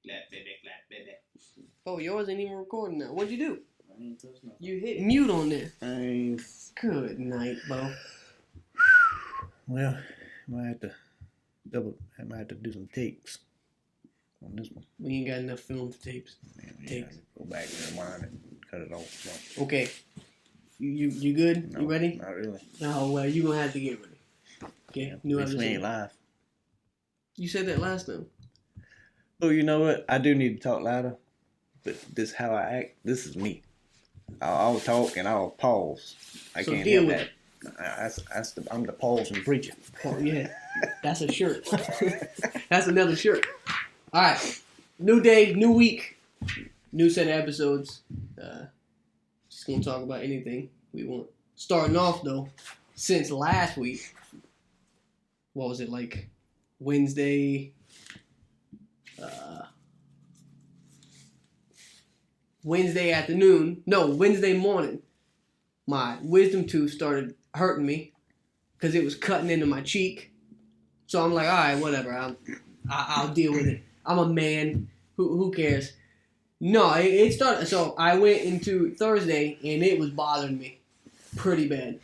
Clap, baby. Oh, yours ain't even recording now. What'd you do? I ain't touch nothing. You hit mute on there. I Good night, bro. Well, I might have to do some takes on this one. We ain't got enough film for tapes. Takes. Go back and rewind and cut it off. So. Okay. You good? No, you ready? Not really. Oh, well, you gonna have to get ready. Okay. New episode. We ain't live. You said that last time. Oh, you know what? I do need to talk louder. But this how I act. This is me. I'll talk and I'll pause. I so can't deal help with that. I'm the pausing preacher. Oh yeah, that's a shirt. That's another shirt. All right, new day, new week, new set of episodes. Just gonna talk about anything we want. Starting off though, since last week, what was it like? Wednesday. Wednesday afternoon, no, Wednesday morning, my wisdom tooth started hurting me because it was cutting into my cheek. So I'm like, all right, whatever, I'll deal with it. I'm a man. Who cares? No, it started. So I went into Thursday and it was bothering me pretty bad.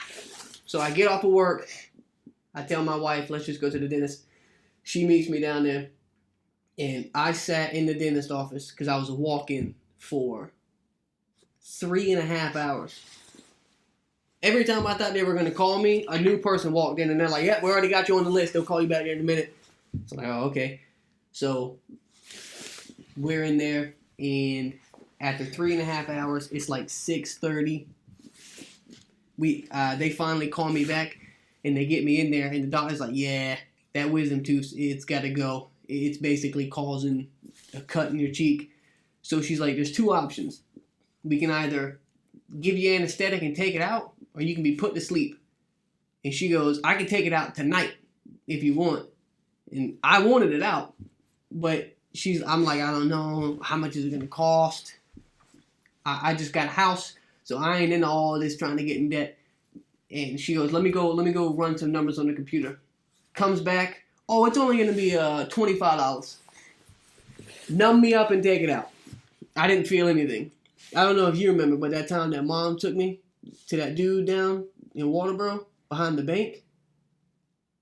So I get off of work. I tell my wife, let's just go to the dentist. She meets me down there, and I sat in the dentist office because I was a walk-in for 3.5 hours. Every time I thought they were going to call me, a new person walked in and they're like, yep, we already got you on the list. They'll call you back in a minute. So I'm like, oh, okay. So we're in there, and after 3.5 hours, it's like 6:30. They finally call me back, and they get me in there, and the doctor's like, yeah, that wisdom tooth, it's got to go. It's basically causing a cut in your cheek. So she's like, there's two options. We can either give you anesthetic and take it out, or you can be put to sleep. And she goes, I can take it out tonight if you want. And I wanted it out, but I'm like, I don't know, how much is it going to cost? I just got a house, so I ain't into all this trying to get in debt. And she goes, let me go run some numbers on the computer. Comes back, oh, it's only going to be $25. Numb me up and take it out. I didn't feel anything. I don't know if you remember, but that time that mom took me to that dude down in Waterboro behind the bank,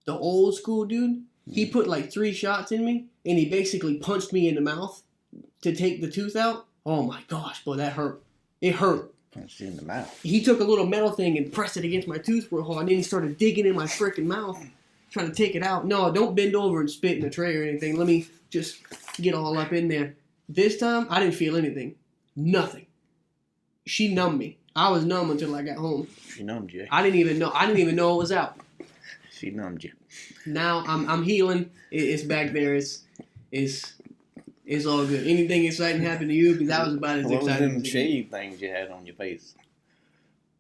the old school dude, he put like 3 shots in me, and he basically punched me in the mouth to take the tooth out. Oh my gosh, boy, that hurt. It hurt. Punched you in the mouth. He took a little metal thing and pressed it against my tooth real hard, and then he started digging in my freaking mouth, trying to take it out. No, don't bend over and spit in the tray or anything. Let me just get all up in there. This time, I didn't feel anything. Nothing. She numbed me. I was numb until I got home. She numbed you. I didn't even know it was out. She numbed you. Now I'm healing. It's back there. It's all good. Anything exciting happened to you? Because that was about as what exciting. What was them shave things you had on your face?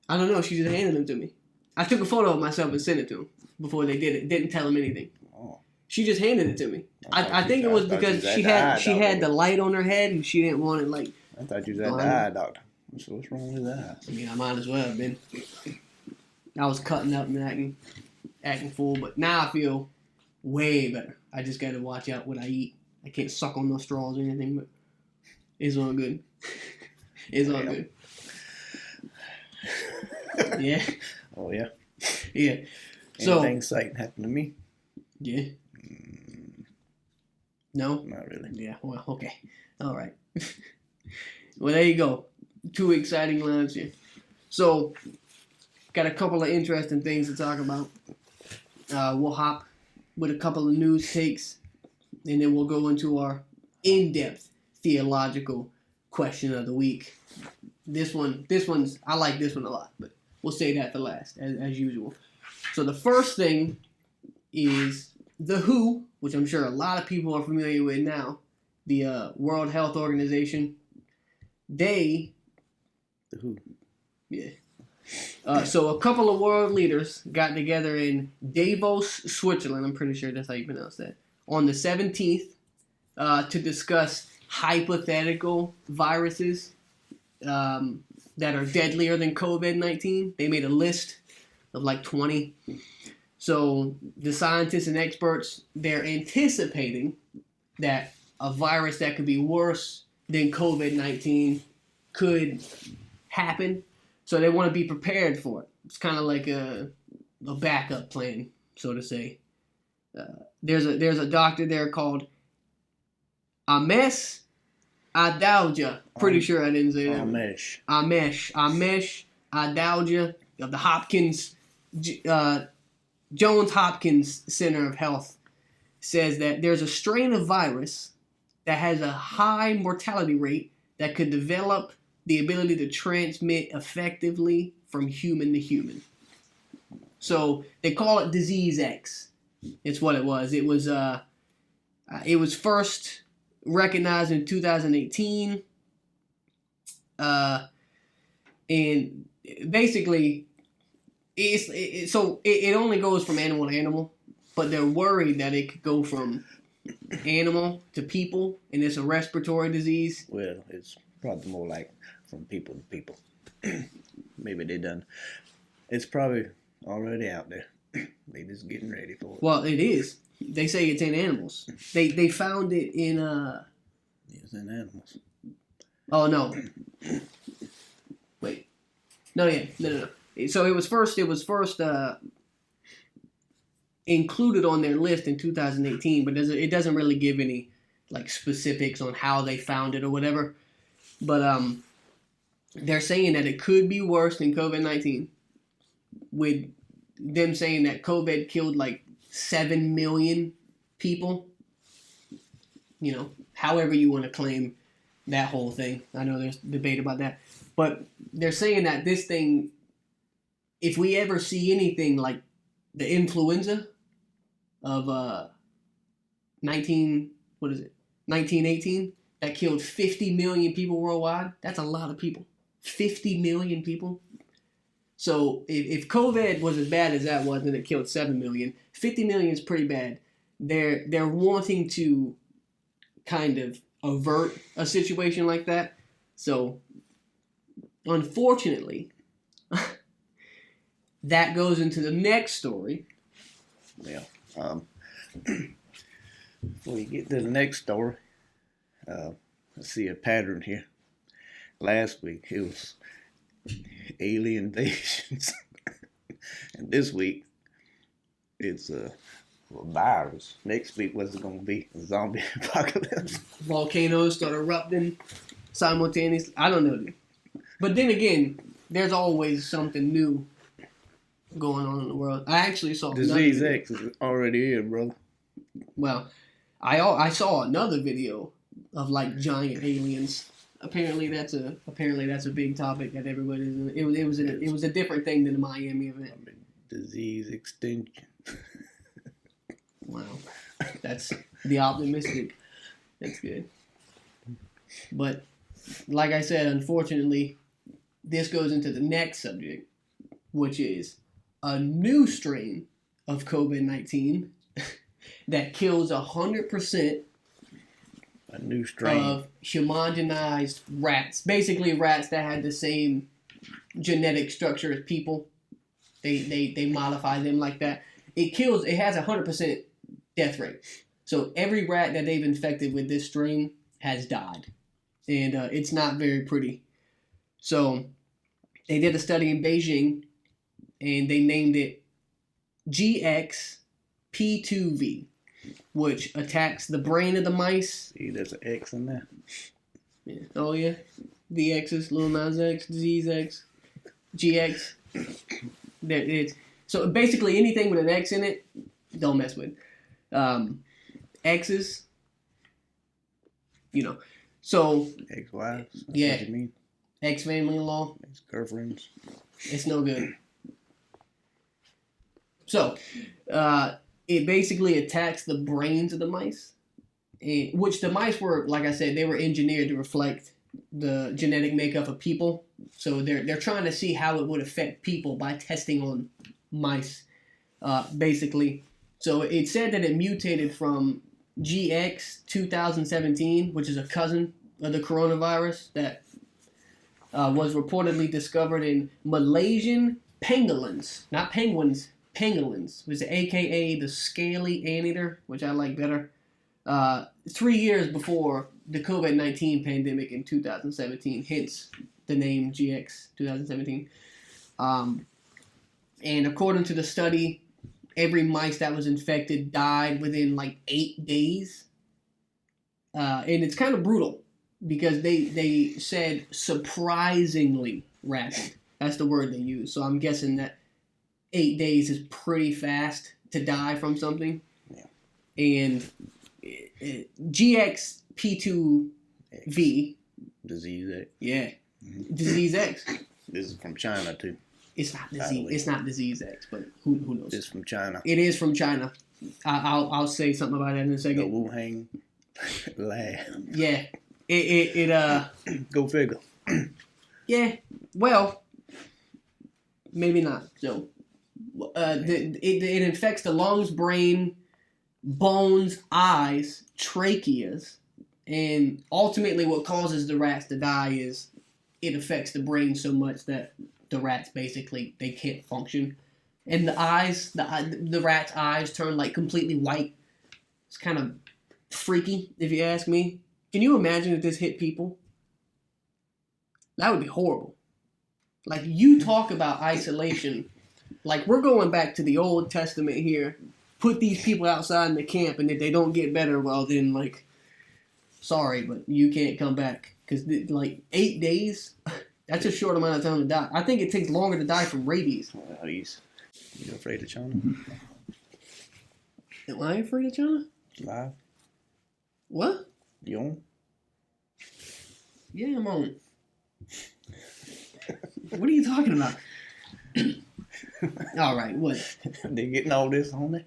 I don't know. She just handed them to me. I took a photo of myself and sent it to them before they did it. Didn't tell them anything. Oh. She just handed it to me. I think it was because she had the light on her head and she didn't want it like. I thought you was at the eye doctor. So what's wrong with that? I mean, I might as well have been. I was cutting up and acting fool, but now I feel way better. I just got to watch out what I eat. I can't suck on no straws or anything, but it's all good. It's all good. Yeah. Oh, yeah? Yeah. Anything exciting happened to me? Yeah. No? Not really. Yeah, well, okay. All right. Well, there you go. 2 exciting lives here. So, got a couple of interesting things to talk about. We'll hop with a couple of news takes, and then we'll go into our in-depth theological question of the week. One's I like this one a lot, but we'll say that for last, as usual. So the first thing is the WHO, which I'm sure a lot of people are familiar with now, the World Health Organization. The WHO. Yeah. So a couple of world leaders got together in Davos, Switzerland. I'm pretty sure that's how you pronounce that. On the 17th to discuss hypothetical viruses that are deadlier than COVID-19. They made a list of like 20. So the scientists and experts, they're anticipating that a virus that could be worse than COVID-19 could happen. So they want to be prepared for it. It's kind of like a backup plan, so to say. There's a doctor there called Amesh Adalja. Pretty sure I didn't say that. Amesh Adalja of the Hopkins Johns Hopkins Center of Health says that there's a strain of virus that has a high mortality rate that could develop the ability to transmit effectively from human to human. So they call it Disease X. It's what it was. It was first recognized in 2018, and basically, it only goes from animal to animal, but they're worried that it could go from animal to people, and it's a respiratory disease. Well, it's probably more like from people to people. Maybe they done. It's probably already out there. They just getting ready for it. Well, it is. They say it's in animals. They found it in It's in animals. Oh no. Wait. No. So it was first included on their list in 2018, but it doesn't really give any like specifics on how they found it or whatever. But they're saying that it could be worse than COVID-19, with them saying that COVID killed like 7 million people. You know, however you want to claim that whole thing. I know there's debate about that. But they're saying that this thing, if we ever see anything like the influenza of 1918, that killed 50 million people worldwide, that's a lot of people. 50 million people. So if COVID was as bad as that was and it killed 7 million, 50 million is pretty bad. They're wanting to kind of avert a situation like that. So unfortunately, that goes into the next story. Yeah. Before you get to the next story, I see a pattern here. Last week it was alien invasions, and this week it's a virus. Next week, what's it going to be? A zombie apocalypse. Volcanoes start erupting simultaneously. I don't know, dude. But then again, there's always something new going on in the world. I actually saw Disease X is already here, brother. Well, I saw another video of like giant aliens. Apparently that's a big topic that everybody's. It was a different thing than the Miami event. I mean, disease extinction. Wow, that's the optimistic. That's good. But like I said, unfortunately, this goes into the next subject, which is a new strain of COVID-19 that kills 100%. A new strain of homogenized rats. Basically, rats that had the same genetic structure as people. They modify them like that. It has 100% death rate. So every rat that they've infected with this strain has died. And it's not very pretty. So they did a study in Beijing, and they named it GXP2V, which attacks the brain of the mice. See, there's an X in there. Yeah. Oh, yeah. The X's, Lil Nas X, Disease X, GX. There it is. So basically anything with an X in it, don't mess with. X's, you know. So. Ex-wives? Yeah. What you mean? Ex-family-in-law. Ex-girlfriends. It's no good. So, it basically attacks the brains of the mice, which the mice were, like I said, they were engineered to reflect the genetic makeup of people. So they're trying to see how it would affect people by testing on mice, basically. So it said that it mutated from GX 2017, which is a cousin of the coronavirus that was reportedly discovered in Malaysian pangolins, not penguins. Pangolins, which is AKA the scaly anteater, which I like better. 3 years before the COVID-19 pandemic in 2017, hence the name GX 2017. And according to the study, every mice that was infected died within like 8 days. And it's kind of brutal because they said surprisingly rapid. That's the word they use. So I'm guessing that 8 days is pretty fast to die from something. Yeah. And GXP2V. Disease X. Yeah. Mm-hmm. Disease X. This is from China, too. It's not disease. It's not disease X, but who knows? It's from China. It is from China. I'll say something about that in a second. The Wuhan lab. Yeah. Go figure. Yeah. Well, maybe not. So, it infects the lungs, brain, bones, eyes, tracheas, and ultimately, what causes the rats to die is it affects the brain so much that the rats basically they can't function, and the eyes, the rat's eyes turn like completely white. It's kind of freaky, if you ask me. Can you imagine if this hit people? That would be horrible. Like, you talk about isolation. Like, we're going back to the Old Testament here. Put these people outside in the camp, and if they don't get better, well, then, like, sorry, but you can't come back. Because, like, 8 days, that's a short amount of time to die. I think it takes longer to die from rabies. You afraid of China? Am I afraid of China? Live? What? You on? Yeah, I'm on. What are you talking about? All right, what? They getting all this on there?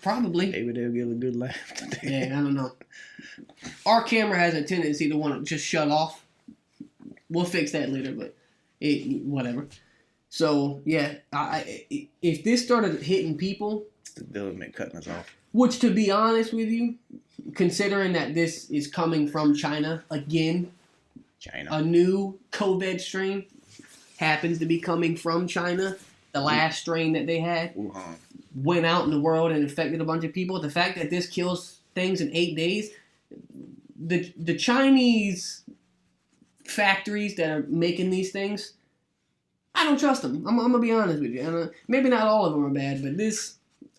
Probably. Maybe they'll get a good laugh today. Yeah, I don't know. Our camera has a tendency to want to just shut off. We'll fix that later, but whatever. So, yeah, if this started hitting people... It's the government cutting us off. Which, to be honest with you, considering that this is coming from China again... China. A new COVID strain happens to be coming from China. The last strain that they had Wuhan. Went out in the world and infected a bunch of people. The fact that this kills things in 8 days, the Chinese factories that are making these things, I don't trust them. I'm gonna be honest with you. And, maybe not all of them are bad, but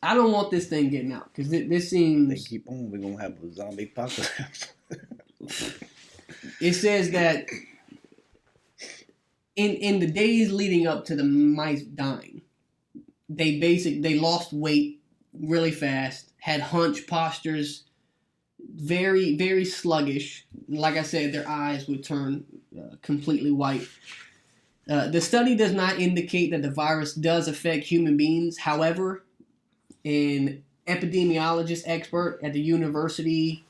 I don't want this thing getting out because this seems. They keep on. We're gonna have a zombie apocalypse. It says that in the days leading up to the mice dying, they lost weight really fast, had hunch postures, very, very sluggish. Like I said, their eyes would turn completely white. The study does not indicate that the virus does affect human beings. However, an epidemiologist expert at the University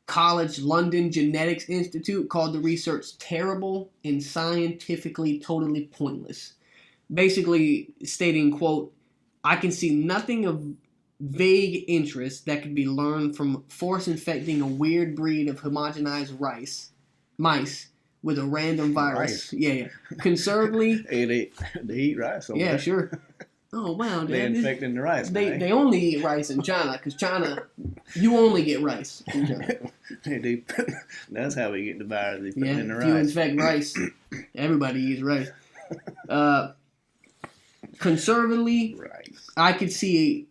College London Genetics Institute called the research terrible and scientifically totally pointless. Basically stating, quote, I can see nothing of vague interest that could be learned from force infecting a weird breed of homogenized mice with a random virus. Rice. Yeah. Conservatively. Hey, they eat rice over Yeah, there. Sure. Oh, wow. They're infecting the rice. They only eat rice in China because China, you only get rice in China. That's how we get the virus. They put it in the if rice. you infect rice, everybody eats rice. Conservatively, Rice. I could see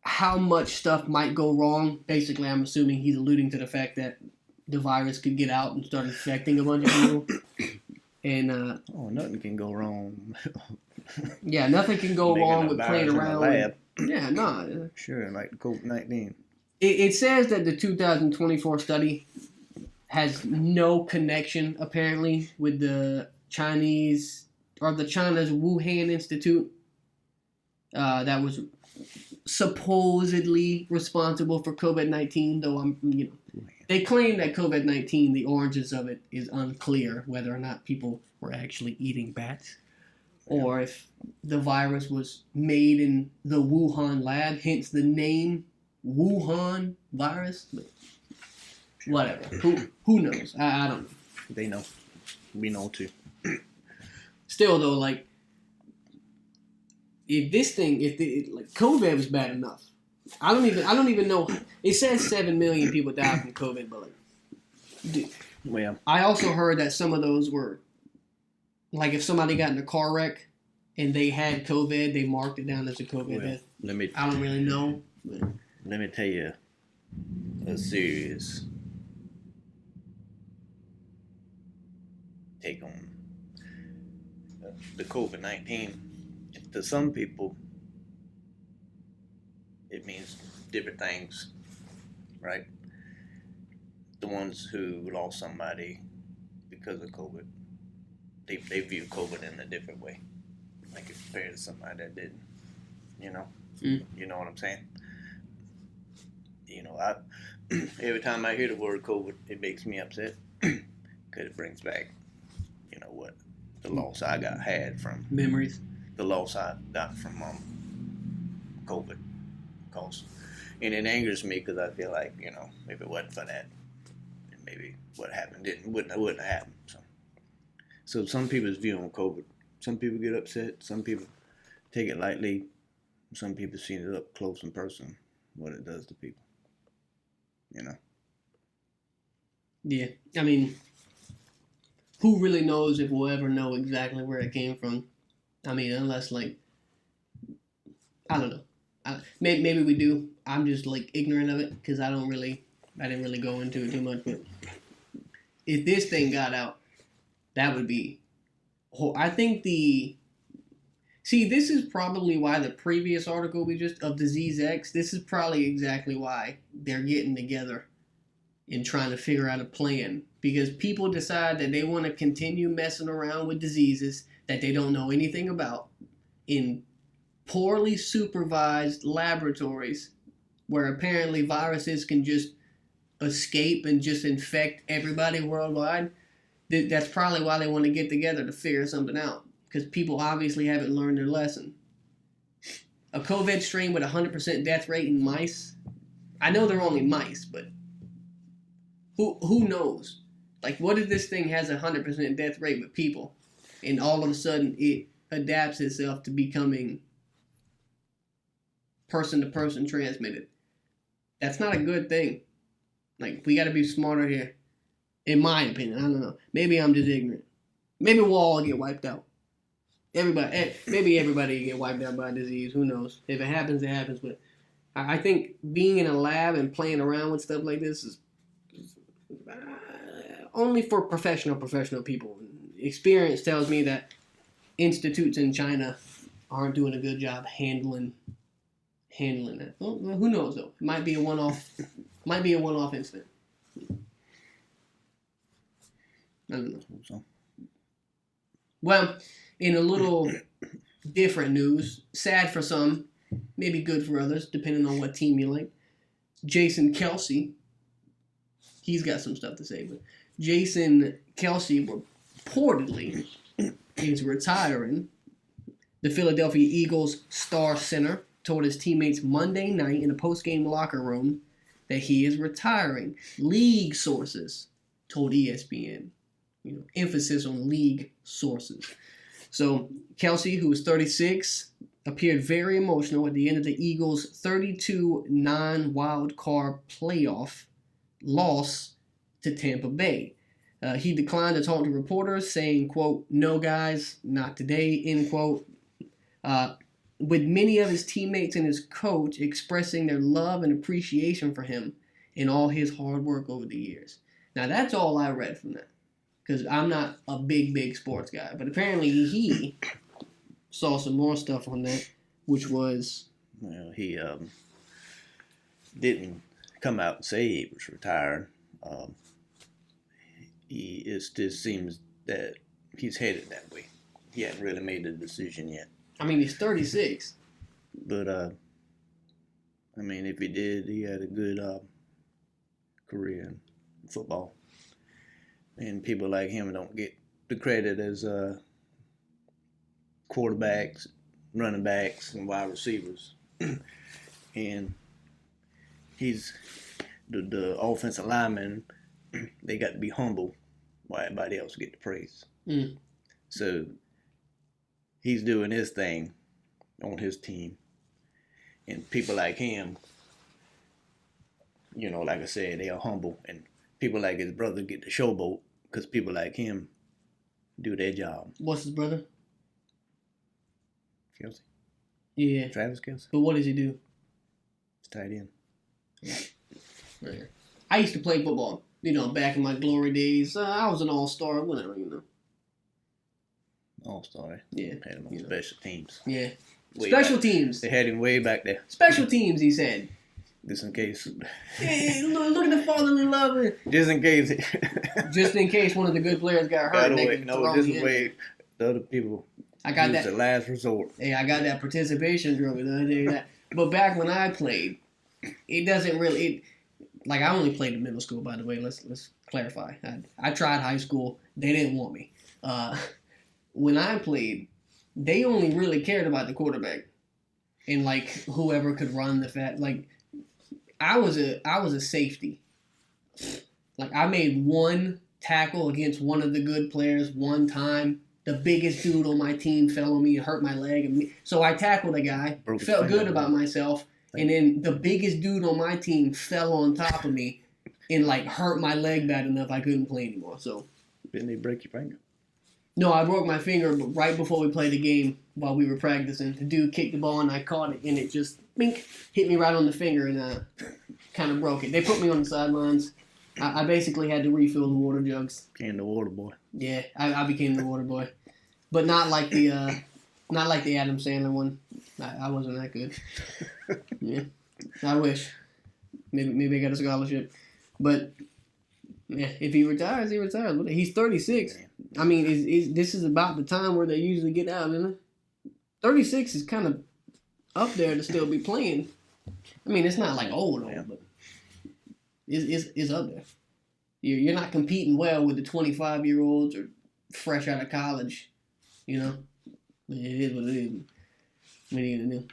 how much stuff might go wrong. Basically, I'm assuming he's alluding to the fact that the virus could get out and start infecting a bunch of people. And nothing can go wrong. Yeah, nothing can go wrong with playing around. Lab. Yeah, no. Sure, like COVID-19. It says that the 2024 study has no connection, apparently, with the China's Wuhan Institute that was supposedly responsible for COVID-19, though they claim that COVID-19, the origins of it is unclear, whether or not people were actually eating bats or if the virus was made in the Wuhan lab, hence the name Wuhan virus. But whatever. Who knows? I don't know. They know. We know too. Still though, like if COVID was bad enough, I don't even know. It says 7 million people died from COVID, but Well, I also heard that some of those were like if somebody got in a car wreck and they had COVID, they marked it down as a COVID death. I don't really know. But. Let me tell you a serious take on the COVID-19. To some people, it means different things, right? The ones who lost somebody because of COVID, they view COVID in a different way, like compared to somebody that didn't. You know, You know what I'm saying? I every time I hear the word COVID, it makes me upset because it brings back, what the loss I had from memories. The loss I got from COVID, and it angers me because I feel like if it wasn't for that, then maybe what happened wouldn't have happened. So some people's view on COVID, some people get upset, some people take it lightly, some people see it up close in person, what it does to people. Yeah, I mean, who really knows if we'll ever know exactly where it came from? I mean, unless I don't know. Maybe we do. I'm just ignorant of it because I didn't really go into it too much. But if this thing got out, that would be. I think this is probably why the previous article of Disease X. This is probably exactly why they're getting together and trying to figure out a plan because people decide that they want to continue messing around with diseases that they don't know anything about in poorly supervised laboratories where apparently viruses can just escape and just infect everybody worldwide. That's probably why they want to get together to figure something out because people obviously haven't learned their lesson. A COVID strain with 100% death rate in mice, I know they're only mice, but who knows? What if this thing has 100% death rate with people and all of a sudden it adapts itself to becoming person-to-person transmitted? That's not a good thing. We got to be smarter here. In my opinion, I don't know. Maybe I'm just ignorant. Maybe we'll all get wiped out. Maybe everybody get wiped out by a disease. Who knows? If it happens, it happens. But I think being in a lab and playing around with stuff like this is only for professional people. Experience tells me that institutes in China aren't doing a good job handling that. Well, who knows though? It might be a one-off. Incident. I don't know. Well, in a little different news, sad for some, maybe good for others, depending on what team you like. Jason Kelce, he's got some stuff to say, but Jason Kelce reportedly is retiring. The Philadelphia Eagles star center told his teammates Monday night in a post-game locker room that he is retiring. League sources told ESPN. Emphasis on league sources. So Kelce, who was 36, appeared very emotional at the end of the Eagles' 32 non-wild card playoff loss to Tampa Bay. He declined to talk to reporters, saying, quote, "No, guys, not today," end quote. With many of his teammates and his coach expressing their love and appreciation for him and all his hard work over the years. Now, that's all I read from that, because I'm not a big sports guy. But apparently he saw some more stuff on that, which was... Well, he didn't come out and say he was retired. It just seems that he's headed that way. He hasn't really made a decision yet. I mean, he's 36. But, if he did, he had a good career in football. And people like him don't get the credit as quarterbacks, running backs, and wide receivers. And he's the offensive lineman. They got to be humble while everybody else get the praise. So he's doing his thing on his team. And people like him like I said, they are humble, and people like his brother get the showboat because people like him do their job. What's his brother? Kelce. Yeah. Travis Kelce. But what does he do? It's tight end. Right. I used to play football, back in my glory days. I was an all-star, whatever. All-star. Yeah. Had him on special teams. Yeah. Way Special back. teams. They had him way back there. Special teams, he said. Just in case. Hey, look at the fatherly love. Just in case. Just in case one of the good players got hurt. By the way, no, this is way the other people. I got use that. The last resort. Hey, I got that participation trophy. But back when I played, it doesn't really. Like, I only played in middle school, by the way. Let's clarify. I tried high school. They didn't want me. When I played, they only really cared about the quarterback and like whoever could run the fat. Like, I was a safety. Like, I made one tackle against one of the good players one time. The biggest dude on my team fell on me and hurt my leg. So I tackled a guy, felt good about myself, and then the biggest dude on my team fell on top of me and like hurt my leg bad enough I couldn't play anymore. So didn't they break your finger? No, I broke my finger right before we played the game while we were practicing. The dude kicked the ball and I caught it and it just hit me right on the finger and kind of broke it. They put me on the sidelines. I basically had to refill the water jugs. Became the water boy. Yeah, I became the water boy, but not like the Adam Sandler one. I wasn't that good. Yeah, I wish. Maybe I got a scholarship, but yeah, if he retires, he retires. He's 36. I mean, this is about the time where they usually get out, isn't it? 36 is kind of up there to still be playing. I mean, it's not like old, but it's up there. You're not competing well with the 25-year-olds or fresh out of college, It is what it is. What are you gonna do?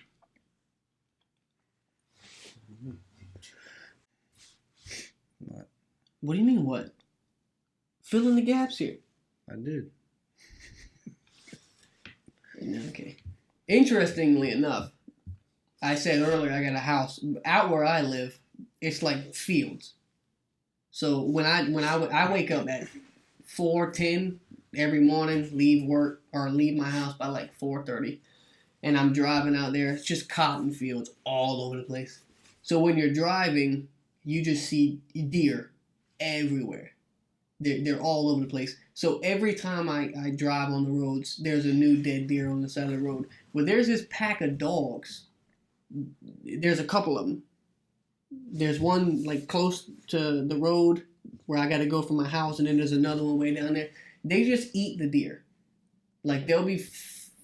What do you mean, what? Fill in the gaps here. I did. Okay. Interestingly enough, I said earlier I got a house. Out where I live, it's like fields. So when I wake up at 4:10 every morning, leave work or leave my house by like 4:30, and I'm driving out there, it's just cotton fields all over the place. So when you're driving, you just see deer everywhere. They're all over the place. So every time I drive on the roads, there's a new dead deer on the side of the road. Well, there's this pack of dogs. There's a couple of them. There's one like close to the road where I got to go from my house, and then there's another one way down there. They just eat the deer. Like there'll be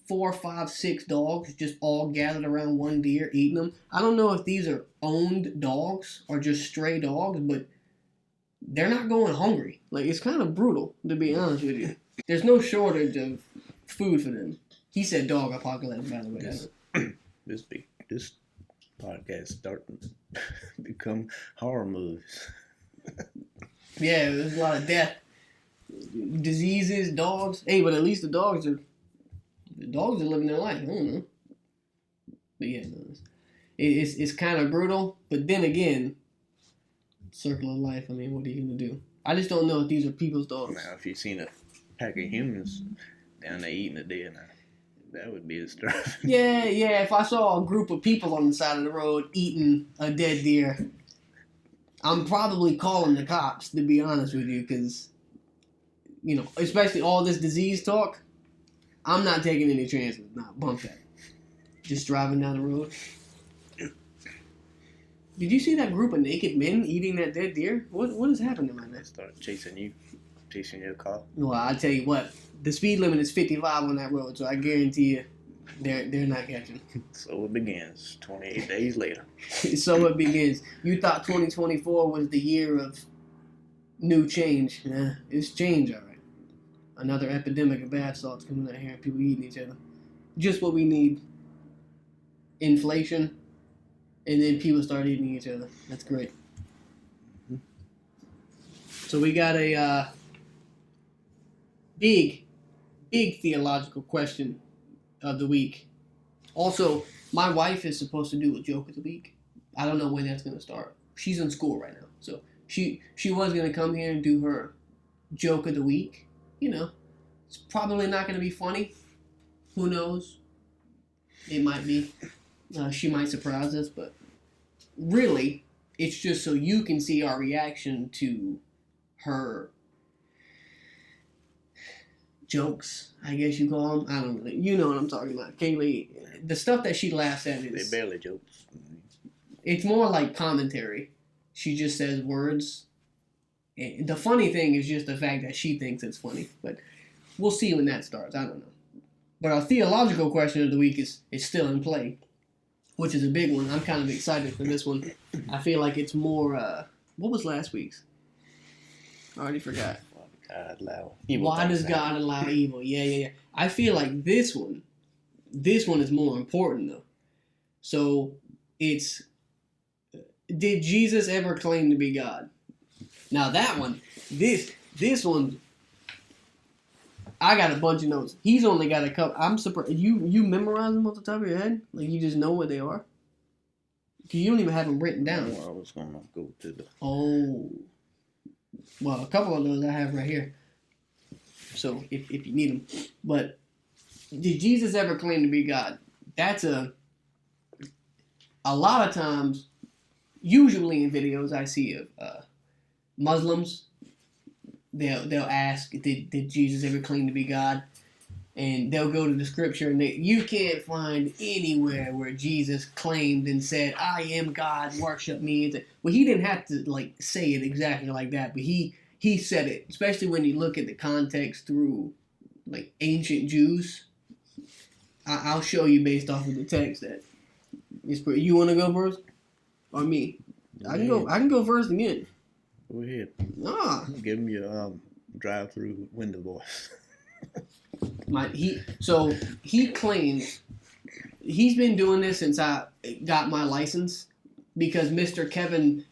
4, 5, 6 dogs just all gathered around one deer eating them. I don't know if these are owned dogs or just stray dogs, but they're not going hungry. Like, it's kind of brutal, to be honest with you. There's no shortage of food for them. He said dog apocalypse, by the way. This podcast starting to become horror movies. Yeah, there's a lot of death. Diseases, dogs. Hey, but at least the dogs are living their life. I don't know. But yeah, no, it's kind of brutal. But then again, circle of life. I mean, what are you gonna do? I just don't know if these are people's dogs. Now, if you've seen a pack of humans down there eating a deer, now that would be disturbing. Yeah. If I saw a group of people on the side of the road eating a dead deer, I'm probably calling the cops. To be honest with you, because especially all this disease talk, I'm not taking any chances. Nah, bump that. Just driving down the road. Did you see that group of naked men eating that dead deer? What is happening right now? Start chasing your car. Well, I tell you what, the speed limit is 55 on that road, so I guarantee you, they're not catching. So it begins 28 days later. So it begins. You thought 2024 was the year of new change. Nah, it's change, all right. Another epidemic of bath salts coming out here and people eating each other. Just what we need. Inflation. And then people start eating each other. That's great. Mm-hmm. So we got a big theological question of the week. Also, my wife is supposed to do a joke of the week. I don't know when that's going to start. she's in school right now. So she was going to come here and do her joke of the week. You know, it's probably not going to be funny. Who knows? It might be. She might surprise us, but really, it's just so you can see our reaction to her jokes, I guess you call them. I don't know. You know what I'm talking about. Kaylee, the stuff that she laughs at is... They're barely jokes. It's more like commentary. She just says words. And the funny thing is just the fact that she thinks it's funny. But we'll see when that starts. I don't know. But our theological question of the week is still in play, which is a big one. I'm kind of excited for this one. I feel like it's more... what was last week's? I already forgot. Why does God allow evil? Yeah. I feel like this one is more important though. So it's, did Jesus ever claim to be God? Now that one, this one, I got a bunch of notes. He's only got a couple. I'm surprised. You memorize them off the top of your head? Like you just know what they are? Because you don't even have them written down. Well, I was going to go to the... Oh. Well, a couple of those I have right here. So, if you need them. But, did Jesus ever claim to be God? That's a lot of times, usually in videos I see of Muslims, they'll ask, did Jesus ever claim to be God? And they'll go to the scripture and you can't find anywhere where Jesus claimed and said, I am God, worship me. Well, he didn't have to like say it exactly like that, but he said it, especially when you look at the context through like ancient Jews. I'll show you based off of the text that it's pretty. You want to go first? Or me? I can go first again. Go ahead. Give him your drive-through window voice. He claims he's been doing this since I got my license because Mr. Kevin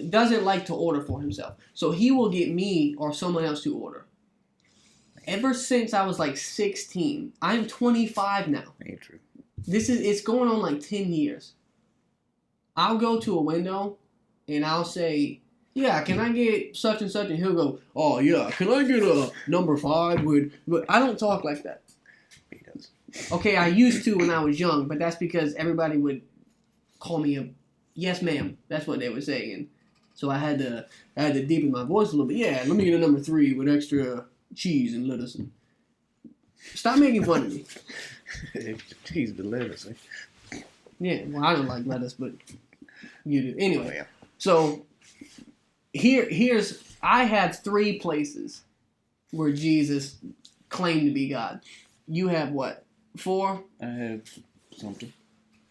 doesn't like to order for himself. So he will get me or someone else to order. Ever since I was like 16. I'm 25 now. Ain't true. It's going on like 10 years. I'll go to a window and I'll say, yeah, can I get such and such? And he'll go, oh, yeah, can I get a number 5 with... But I don't talk like that. He does. Okay, I used to when I was young, but that's because everybody would call me a yes, ma'am. That's what they were saying. So I had to deepen my voice a little bit. Yeah, let me get a number 3 with extra cheese and lettuce. Stop making fun of me. Cheese with lettuce, eh? Yeah, well, I don't like lettuce, but you do. Anyway, Oh, yeah. So... I have 3 places where Jesus claimed to be God. You have what? 4? I have something.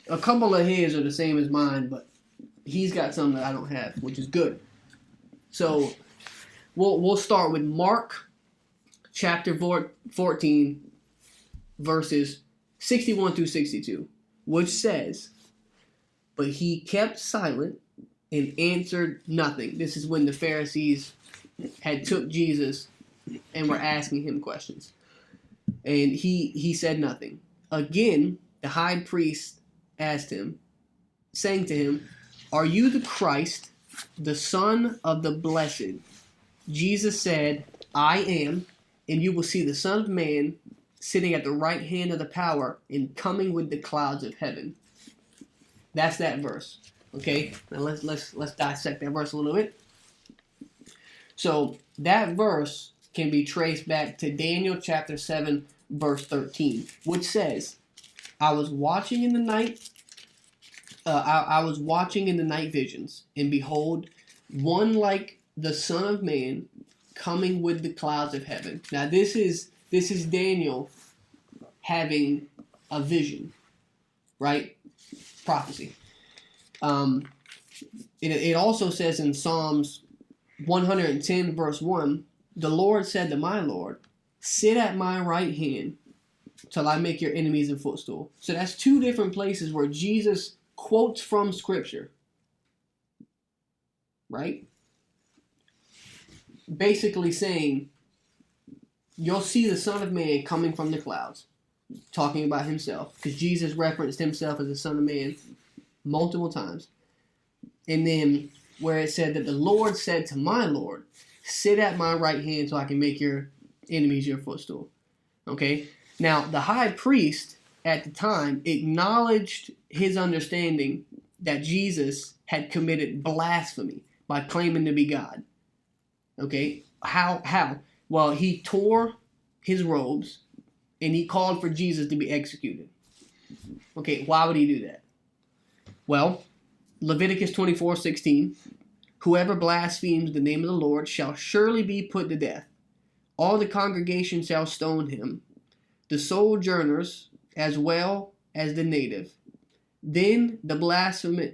A couple of his are the same as mine, but he's got some that I don't have, which is good. So we'll start with Mark chapter 14, verses 61 through 62, which says, but he kept silent and answered nothing. This is when the Pharisees had took Jesus and were asking him questions. And he said nothing. Again, the high priest asked him, saying to him, are you the Christ, the Son of the Blessed? Jesus said, I am, and you will see the Son of Man sitting at the right hand of the power and coming with the clouds of heaven. That's that verse. Okay, now let's dissect that verse a little bit. So that verse can be traced back to Daniel chapter 7, verse 13, which says, I was watching in the night. I was watching in the night visions, and behold, one like the Son of Man coming with the clouds of heaven. Now this is Daniel having a vision, right? Prophecy. It also says in Psalms 110 verse 1, the Lord said to my Lord, sit at my right hand till I make your enemies a footstool. So that's 2 different places where Jesus quotes from Scripture. Right? Basically saying, you'll see the Son of Man coming from the clouds. Talking about himself. Because Jesus referenced himself as the Son of Man multiple times. And then where it said that the Lord said to my Lord, sit at my right hand so I can make your enemies your footstool. Okay? Now, the high priest at the time acknowledged his understanding that Jesus had committed blasphemy by claiming to be God. Okay? How? Well, he tore his robes and he called for Jesus to be executed. Okay, why would he do that? Well, Leviticus 24:16, whoever blasphemes the name of the Lord shall surely be put to death. All the congregation shall stone him, the sojourners as well as the native. Then the blasphemy,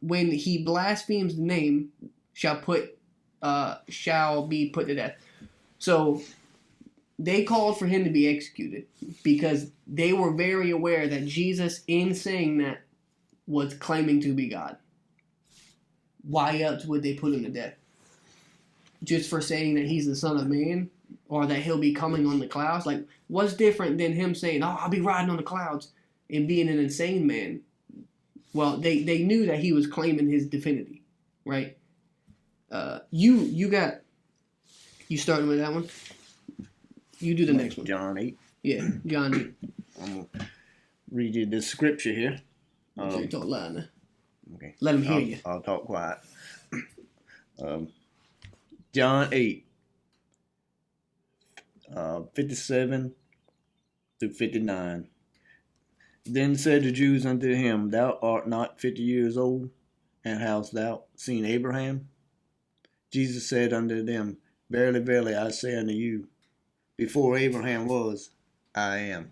when he blasphemes the name, shall be put to death. So they called for him to be executed because they were very aware that Jesus, in saying that, was claiming to be God. Why else would they put him to death? Just for saying that he's the Son of Man or that he'll be coming on the clouds? Like, what's different than him saying, oh, I'll be riding on the clouds and being an insane man? Well, they knew that he was claiming his divinity, right? You starting with that one? You do the next one. John 8. Yeah, John 8. I'm going to read you the scripture here. So you talk loud now. Okay. Let him hear you. I'll talk quiet. John 8, 57 through 59. Then said the Jews unto him, thou art not 50 years old, and hast thou seen Abraham? Jesus said unto them, verily, verily, I say unto you, before Abraham was, I am.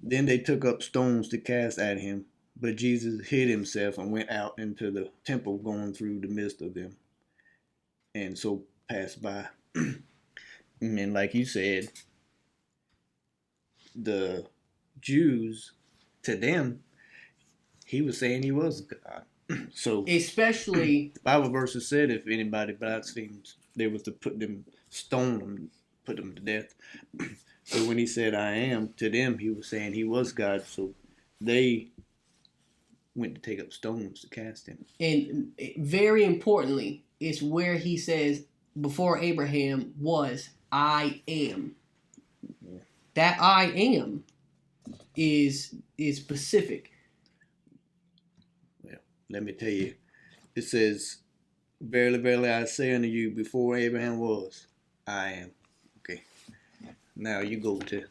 Then they took up stones to cast at him, but Jesus hid himself and went out into the temple, going through the midst of them, and so passed by. And like you said, the Jews, to them, he was saying he was God. So especially the Bible verses said if anybody blasphemes, they was to stone them, put them to death. So when he said I am, to them he was saying he was God. So they went to take up stones to cast him. And very importantly, it's where he says, before Abraham was, I am. Yeah. That I am is specific. Well, let me tell you. It says, verily, verily, I say unto you, before Abraham was, I am. Okay. Now you go to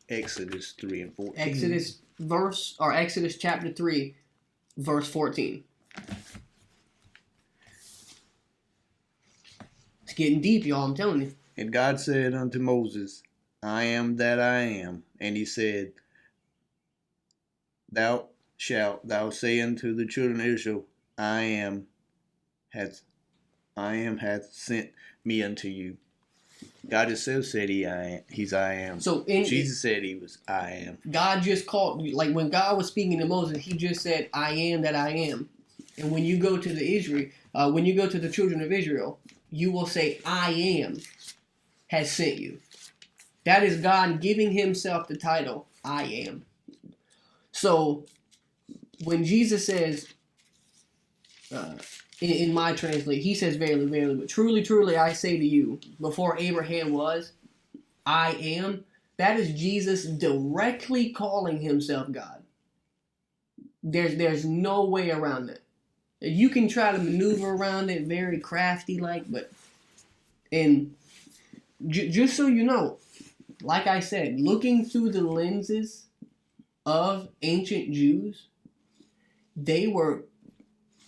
Exodus 3 and 14. Exodus chapter 3, verse 14. It's getting deep, y'all, I'm telling you. And God said unto Moses, I am that I am. And he said, thou say unto the children of Israel, I am hath sent me unto you. God himself said he's I am. So Jesus said he was I am. God just called, like when God was speaking to Moses, he just said, I am that I am. And when you go to the children of Israel, you will say, I am has sent you. That is God giving himself the title, I am. So when Jesus says, in my translation, he says, verily, verily, but truly, truly, I say to you, before Abraham was, I am. That is Jesus directly calling himself God. There's no way around that. You can try to maneuver around it very crafty-like, but just so you know, like I said, looking through the lenses of ancient Jews, they were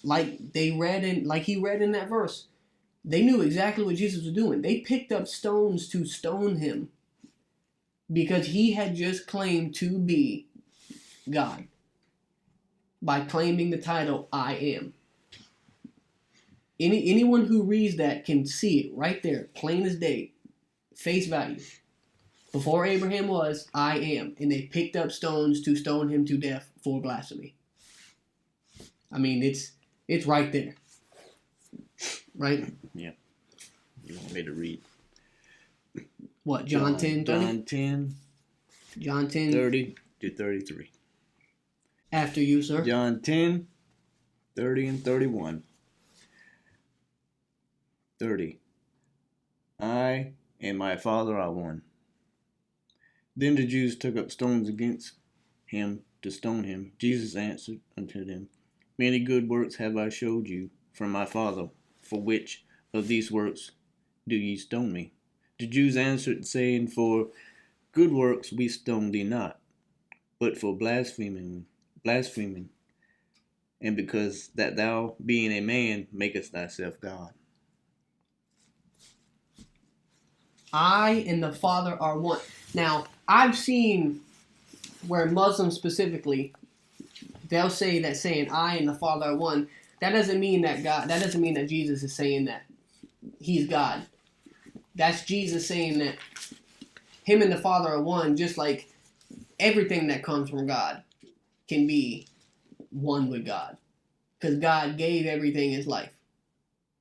like he read in that verse. They knew exactly what Jesus was doing. They picked up stones to stone him because he had just claimed to be God by claiming the title I am. Anyone who reads that can see it right there, plain as day, face value. Before Abraham was, I am. And they picked up stones to stone him to death for blasphemy. I mean, it's right there. Right? Yeah. You want me to read? What, John 10, 30? John 10. John 10. 30 to 33. After you, sir. John 10, 30 and 31. 30. I and my Father are one. Then the Jews took up stones against him to stone him. Jesus answered unto them, Many good works have I showed you from my Father. For which of these works do ye stone me? The Jews answered, saying, For good works we stone thee not, but for blaspheming, and because that thou, being a man, makest thyself God. I and the Father are one. Now, I've seen where Muslims specifically, they'll say that saying I and the Father are one. That doesn't mean that Jesus is saying that he's God. That's Jesus saying that him and the Father are one, just like everything that comes from God can be one with God. Because God gave everything his life.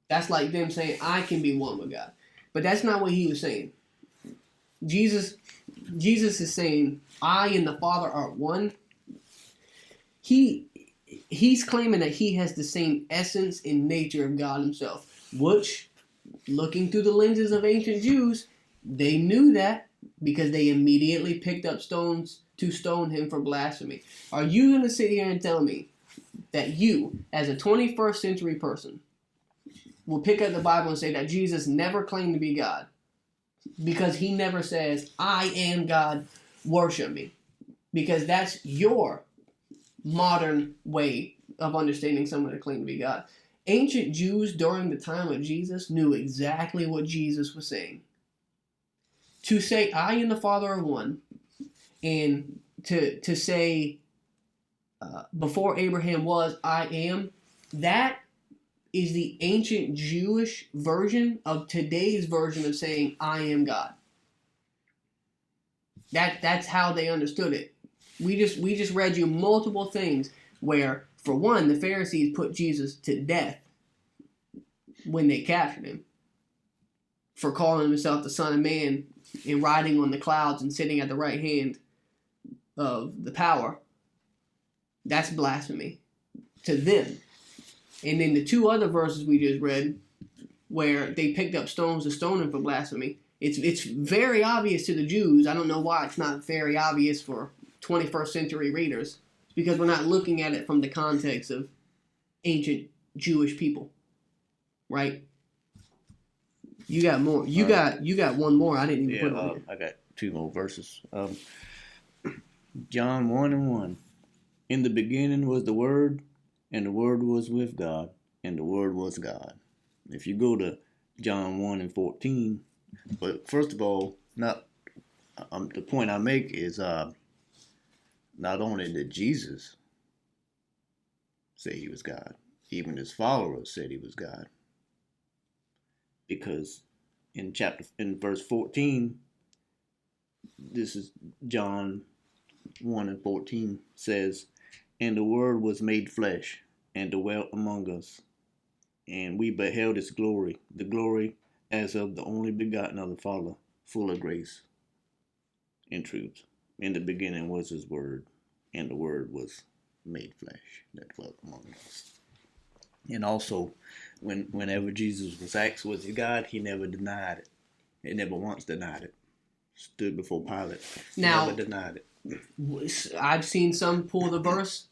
That's like them saying I can be one with God. But that's not what he was saying. Jesus is saying, I and the Father are one. He's claiming that he has the same essence and nature of God himself, which, looking through the lenses of ancient Jews, they knew that because they immediately picked up stones to stone him for blasphemy. Are you going to sit here and tell me that you, as a 21st century person, will pick up the Bible and say that Jesus never claimed to be God because he never says, I am God, worship me? Because that's your modern way of understanding someone that claimed to be God. Ancient Jews during the time of Jesus knew exactly what Jesus was saying. To say, I and the Father are one, and to say, before Abraham was, I am, that is the ancient Jewish version of today's version of saying, I am God. That's how they understood it. We just read you multiple things where, for one, the Pharisees put Jesus to death when they captured him for calling himself the Son of Man and riding on the clouds and sitting at the right hand of the power. That's blasphemy to them. And then the two other verses we just read, where they picked up stones to stone him for blasphemy, it's very obvious to the Jews. I don't know why it's not very obvious for 21st century readers. It's because we're not looking at it from the context of ancient Jewish people, right? You got more. You got one more. I didn't even put it on here. I got two more verses. John 1:1. In the beginning was the Word, and the Word was with God, and the Word was God. If you go to John 1:14, but first of all, the point I make is not only did Jesus say he was God, even his followers said he was God. Because in verse 14, this is John 1:14 says, And the Word was made flesh, and dwelt among us, and we beheld his glory, the glory as of the only begotten of the Father, full of grace and truth. In the beginning was his Word, and the Word was made flesh, that dwelt among us. And also, whenever Jesus was asked, was he God, he never denied it. He never once denied it. Stood before Pilate. Now, never denied it. I've seen some pull the verse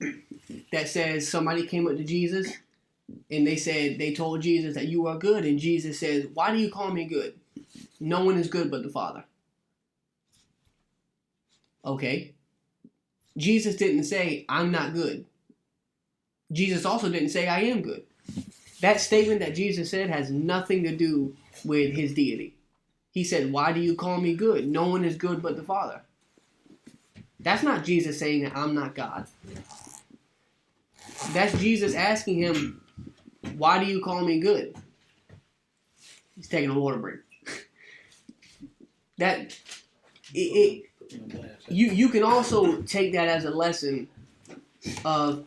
that says somebody came up to Jesus and they told Jesus that you are good, and Jesus says, why do you call me good? No one is good but the Father. Okay. Jesus didn't say, I'm not good. Jesus also didn't say, I am good. That statement that Jesus said has nothing to do with his deity. He said, why do you call me good? No one is good but the Father. That's not Jesus saying that I'm not God. That's Jesus asking him, why do you call me good? He's taking a water break. You can also take that as a lesson of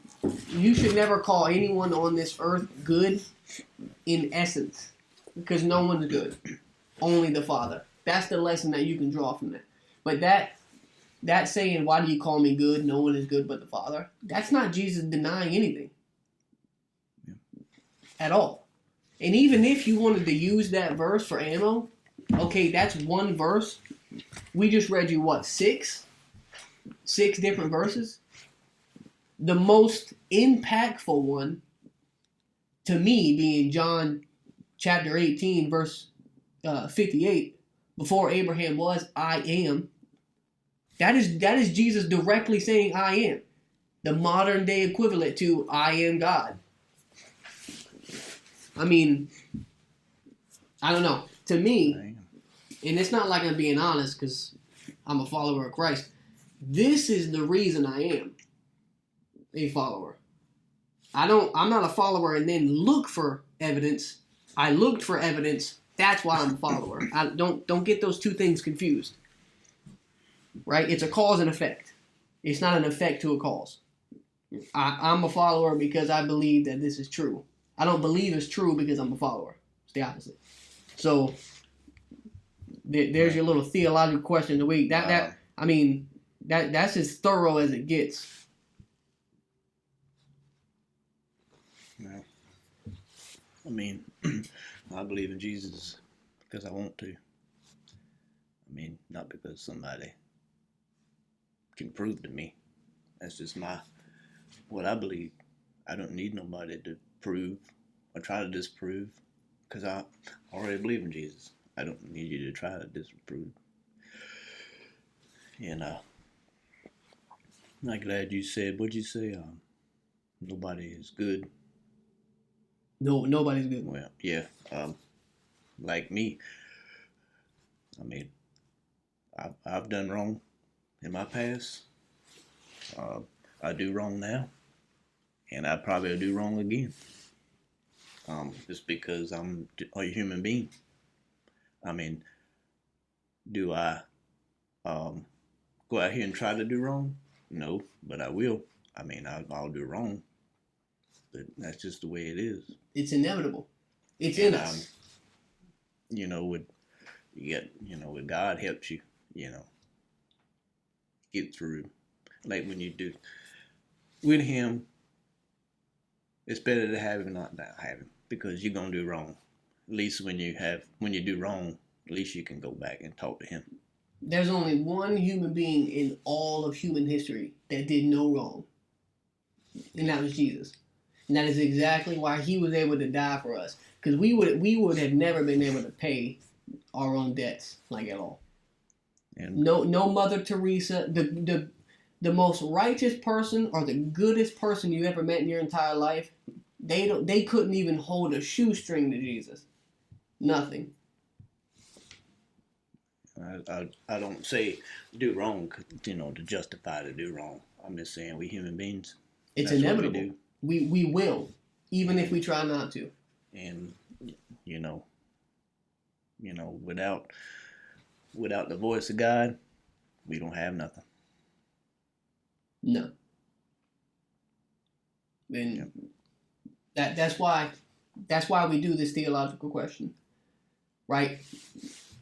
you should never call anyone on this earth good in essence, because no one's good. Only the Father. That's the lesson that you can draw from that. But that saying, why do you call me good? No one is good but the Father. That's not Jesus denying anything. at all. And even if you wanted to use that verse for ammo, okay, that's one verse. We just read you what, six different verses? The most impactful one to me being John chapter 18 verse 58. Before Abraham was, I am. That is Jesus directly saying I am. The modern day equivalent to I am God. I mean, I don't know. To me, and it's not like I'm being honest because I'm a follower of Christ. This is the reason I am a follower. I'm not a follower and then look for evidence. I looked for evidence. That's why I'm a follower. Don't get those two things confused. Right? It's a cause and effect. It's not an effect to a cause. I'm a follower because I believe that this is true. I don't believe it's true because I'm a follower. It's the opposite. So there's your little theological question of the week. That's as thorough as it gets. No. I mean, I believe in Jesus because I want to. I mean, not because somebody can prove to me. That's just what I believe. I don't need nobody to prove or try to disprove because I already believe in Jesus. I don't need you to try to disprove. And I'm glad you said, what'd you say? Nobody is good. No, nobody's good. Well, yeah. Like me, I mean, I've done wrong in my past. I do wrong now, and I probably will do wrong again. Just because I'm a human being. I mean, do I go out here and try to do wrong? No, but I will. I mean, I'll do wrong, but that's just the way it is. It's inevitable. It's in us. With God helps you, get through. Like when you do with Him, it's better to have Him not have Him because you're gonna do wrong. At least when you do wrong, at least you can go back and talk to Him. There's only one human being in all of human history that did no wrong, and that was Jesus. And that is exactly why He was able to die for us, because we would have never been able to pay our own debts at all. And no Mother Teresa, the most righteous person or the goodest person you ever met in your entire life, they couldn't even hold a shoestring to Jesus. Nothing. I don't say do wrong, to justify to do wrong. I'm just saying we human beings. It's inevitable. We will, even if we try not to. And without the voice of God, we don't have nothing. No. And that's why we do this theological question, right?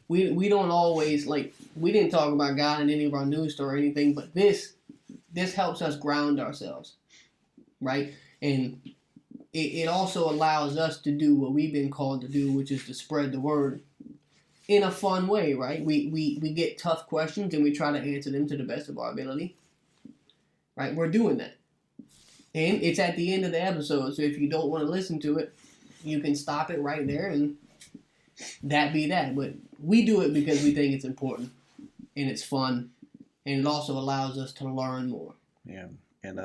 We don't always we didn't talk about God in any of our news story or anything, but this helps us ground ourselves, right? And it also allows us to do what we've been called to do, which is to spread the word in a fun way, right? We get tough questions and we try to answer them to the best of our ability, right? We're doing that. And it's at the end of the episode, so if you don't want to listen to it, you can stop it right there and that be that. But we do it because we think it's important and it's fun, and it also allows us to learn more. Yeah, and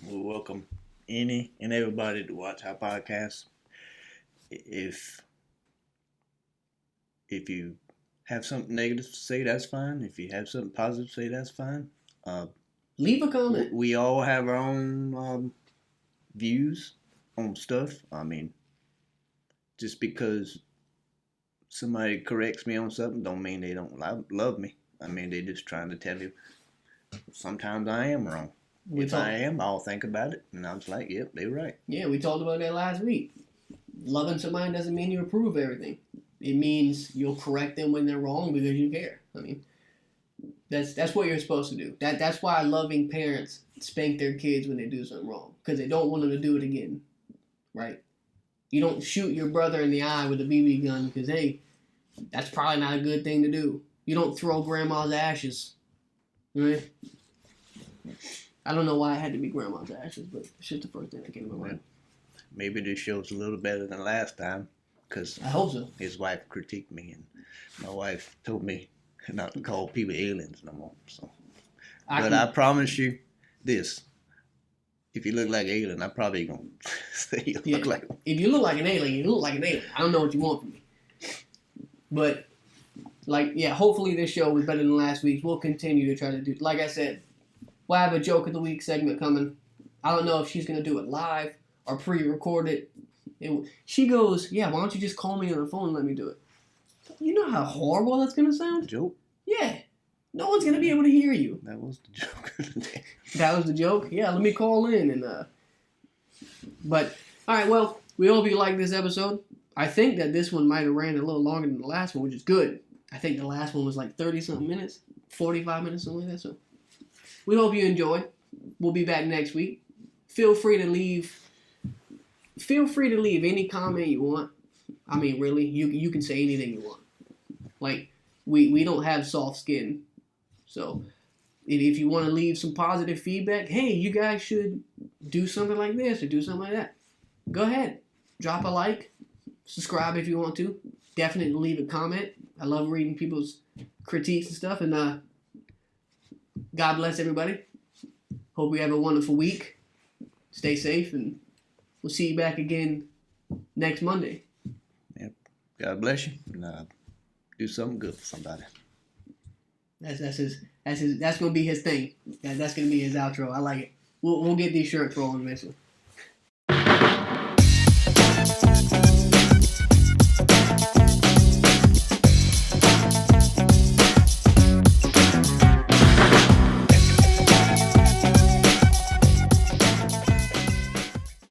we welcome any and everybody to watch our podcast. If you have something negative to say, that's fine. If you have something positive to say, that's fine. Leave a comment. We all have our own views on stuff. I mean, just because somebody corrects me on something don't mean they don't love me. I mean, they're just trying to tell you sometimes I am wrong. If I am, I'll think about it. And I was like, yep, they're right. Yeah, we talked about that last week. Loving somebody doesn't mean you approve everything. It means you'll correct them when they're wrong because you care. I mean, that's what you're supposed to do. That's why loving parents spank their kids when they do something wrong, because they don't want them to do it again, right? You don't shoot your brother in the eye with a BB gun because, hey, that's probably not a good thing to do. You don't throw grandma's ashes. Right? I don't know why it had to be grandma's ashes, but it's just the first thing that came to my mind. Maybe this show's a little better than last time, because I hope so. his wife critiqued me, and my wife told me not to call people aliens no more. So, I promise you this: if you look like an alien, I'm probably gonna say you look like one. If you look like an alien, you look like an alien. I don't know what you want from me, but hopefully this show was better than last week's. We'll continue to try to do. Like I said, we'll have a joke of the week segment coming. I don't know if she's gonna do it live or pre-recorded. She goes, yeah, why don't you just call me on the phone and let me do it? You know how horrible that's going to sound? Joke? Yeah. No one's going to be able to hear you. That was the joke. That was the joke? Yeah, let me call in. But, all right, well, we hope you liked this episode. I think that this one might have ran a little longer than the last one, which is good. I think the last one was like 30-something minutes, 45 minutes, something like that. So we hope you enjoy. We'll be back next week. Feel free to leave any comment you want. I mean, really, you can say anything you want. Like, we don't have soft skin. So, if you want to leave some positive feedback, hey, you guys should do something like this or do something like that. Go ahead. Drop a like. Subscribe if you want to. Definitely leave a comment. I love reading people's critiques and stuff. And God bless everybody. Hope you have a wonderful week. Stay safe, and we'll see you back again next Monday. Yep. God bless you. And do something good for somebody. That's gonna be his thing. That's gonna be his outro. I like it. We'll get these shirts rolling eventually.